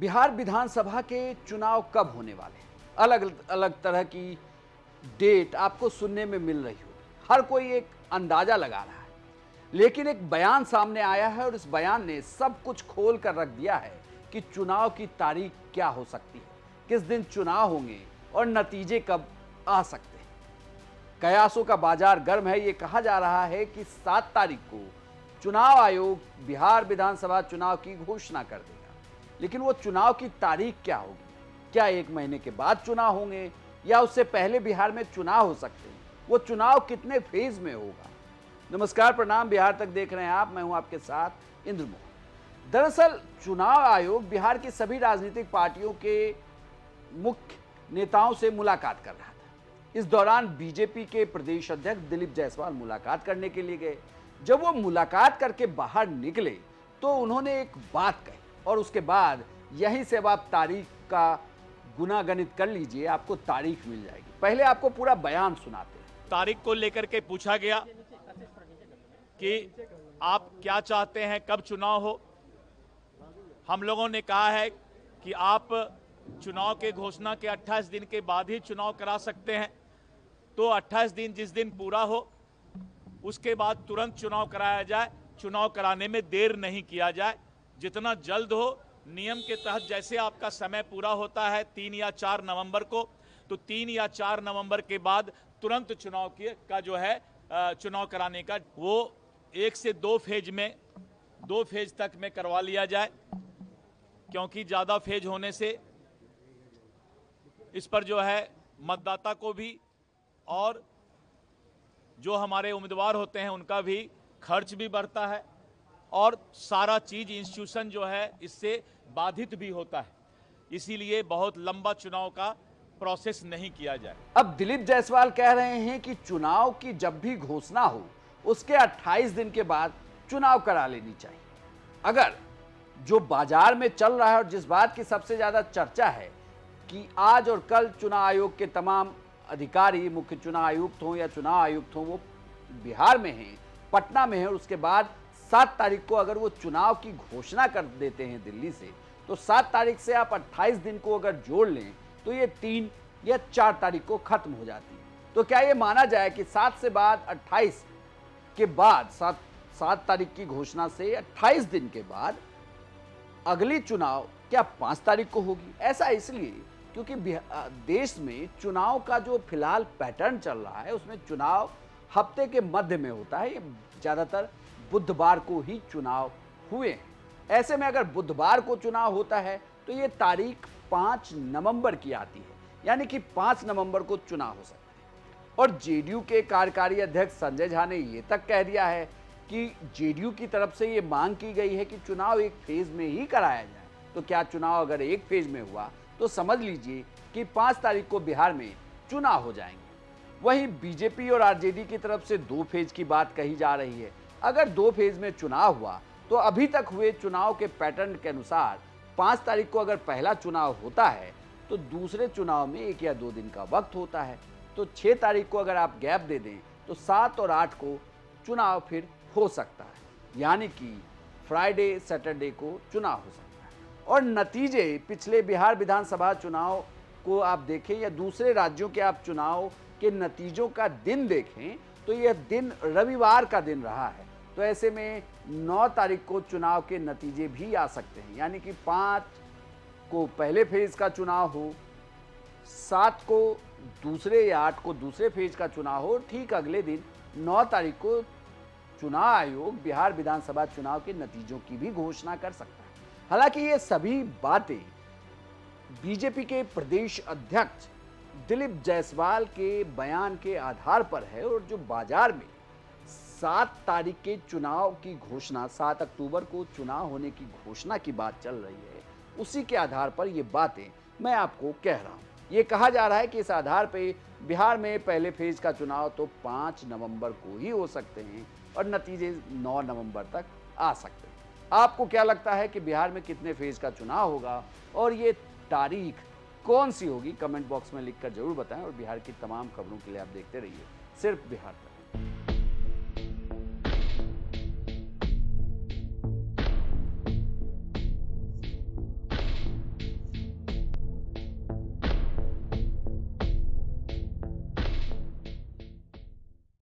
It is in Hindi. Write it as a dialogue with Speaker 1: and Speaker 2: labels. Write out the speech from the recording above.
Speaker 1: बिहार विधानसभा के चुनाव कब होने वाले हैं? अलग अलग तरह की डेट आपको सुनने में मिल रही होगी। हर कोई एक अंदाजा लगा रहा है, लेकिन एक बयान सामने आया है और इस बयान ने सब कुछ खोल कर रख दिया है कि चुनाव की तारीख क्या हो सकती है, किस दिन चुनाव होंगे और नतीजे कब आ सकते हैं। कयासों का बाजार गर्म है। ये कहा जा रहा है कि 7 तारीख को चुनाव आयोग बिहार विधानसभा चुनाव की घोषणा कर देगा, लेकिन वो चुनाव की तारीख क्या होगी? क्या 1 महीने के बाद चुनाव होंगे या उससे पहले बिहार में चुनाव हो सकते हैं? वो चुनाव कितने फेज में होगा? नमस्कार, प्रणाम, बिहार तक देख रहे हैं आप। मैं हूं आपके साथ इंद्र मोहन। दरअसल चुनाव आयोग बिहार की सभी राजनीतिक पार्टियों के मुख्य नेताओं से मुलाकात कर रहा था। इस दौरान बीजेपी के प्रदेश अध्यक्ष दिलीप जायसवाल मुलाकात करने के लिए गए। जब वो मुलाकात करके बाहर निकले तो उन्होंने एक बात कही और उसके बाद यहीं से अब आप तारीख का गुनागणित कर लीजिए, आपको तारीख मिल जाएगी। पहले आपको पूरा बयान सुनाते हैं।
Speaker 2: तारीख को लेकर के पूछा गया कि आप क्या चाहते हैं, कब चुनाव हो। हम लोगों ने कहा है कि आप चुनाव के घोषणा के 28 दिन के बाद ही चुनाव करा सकते हैं। तो 28 दिन जिस दिन पूरा हो उसके बाद तुरंत चुनाव कराया जाए। चुनाव कराने में देर नहीं किया जाए, जितना जल्द हो। नियम के तहत जैसे आपका समय पूरा होता है 3 या 4 नवंबर को, तो 3 या 4 नवंबर के बाद तुरंत चुनाव का जो है चुनाव कराने का वो 1 से 2 फेज में 2 फेज तक में करवा लिया जाए, क्योंकि ज़्यादा फेज होने से इस पर जो है मतदाता को भी और जो हमारे उम्मीदवार होते हैं उनका भी खर्च भी बढ़ता है और सारा चीज इंस्टीट्यूशन जो है इससे बाधित भी होता है। इसीलिए बहुत लंबा चुनाव का प्रोसेस नहीं किया जाए।
Speaker 1: अब दिलीप जायसवाल कह रहे हैं कि चुनाव की जब भी घोषणा हो उसके 28 दिन के बाद चुनाव करा लेनी चाहिए। अगर जो बाजार में चल रहा है और जिस बात की सबसे ज्यादा चर्चा है कि आज और कल चुनाव आयोग के तमाम अधिकारी, मुख्य चुनाव आयुक्त हों या चुनाव आयुक्त हों, वो बिहार में हैं, पटना में है, और उसके बाद 7 तारीख को अगर वो चुनाव की घोषणा कर देते हैं दिल्ली से, तो 7 तारीख से आप 28 दिन को अगर जोड़ लें तो ये 3 या 4 तारीख को खत्म हो जाती है। तो क्या ये माना जाए कि 7 से बाद 28 के बाद 7 तारीख की घोषणा से 28 दिन के बाद अगली चुनाव क्या 5 तारीख को होगी? ऐसा इसलिए क्योंकि देश में चुनाव का जो फिलहाल पैटर्न चल रहा है उसमें चुनाव हफ्ते के मध्य में होता है। ये ज्यादातर बुधवार को ही चुनाव हुए हैं। ऐसे में अगर बुधवार को चुनाव होता है तो ये तारीख 5 नवंबर की आती है, यानी कि 5 नवंबर को चुनाव हो सकता है। और जेडीयू के कार्यकारी अध्यक्ष संजय झा ने ये तक कह दिया है कि जेडीयू की तरफ से ये मांग की गई है कि चुनाव एक फेज में ही कराया जाए। तो क्या चुनाव अगर एक फेज में हुआ तो समझ लीजिए कि 5 तारीख को बिहार में चुनाव हो जाएंगे। वहीं बीजेपी और आरजेडी की तरफ से 2 फेज की बात कही जा रही है। अगर 2 फेज में चुनाव हुआ तो अभी तक हुए चुनाव के पैटर्न के अनुसार 5 तारीख को अगर पहला चुनाव होता है तो दूसरे चुनाव में 1 या 2 दिन का वक्त होता है। तो 6 तारीख को अगर आप गैप दे दें तो 7 और 8 को चुनाव फिर हो सकता है, यानी कि फ्राइडे सैटरडे को चुनाव हो सकता है। और नतीजे पिछले बिहार विधानसभा चुनाव को आप देखें या दूसरे राज्यों के आप चुनाव के नतीजों का दिन देखें तो यह दिन रविवार का दिन रहा है। तो ऐसे में 9 तारीख को चुनाव के नतीजे भी आ सकते हैं, यानी कि 5 को पहले फेज का चुनाव हो, 7 को दूसरे या 8 को दूसरे फेज का चुनाव हो, ठीक अगले दिन 9 तारीख को चुनाव आयोग बिहार विधानसभा चुनाव के नतीजों की भी घोषणा कर सकता है। हालांकि ये सभी बातें बीजेपी के प्रदेश अध्यक्ष दिलीप जायसवाल के बयान के आधार पर है, और जो बाजार में 7 तारीख के चुनाव की घोषणा, 7 अक्टूबर को चुनाव होने की घोषणा की बात चल रही है, उसी के आधार पर ये बातें मैं आपको कह रहा हूं। ये कहा जा रहा है कि इस आधार पर बिहार में पहले फेज का चुनाव तो 5 नवंबर को ही हो सकते हैं और नतीजे 9 नवंबर तक आ सकते हैं। आपको क्या लगता है कि बिहार में कितने फेज का चुनाव होगा और ये तारीख कौन सी होगी? कमेंट बॉक्स में लिखकर जरूर बताएं और बिहार की तमाम खबरों के लिए आप देखते रहिए सिर्फ बिहार तक।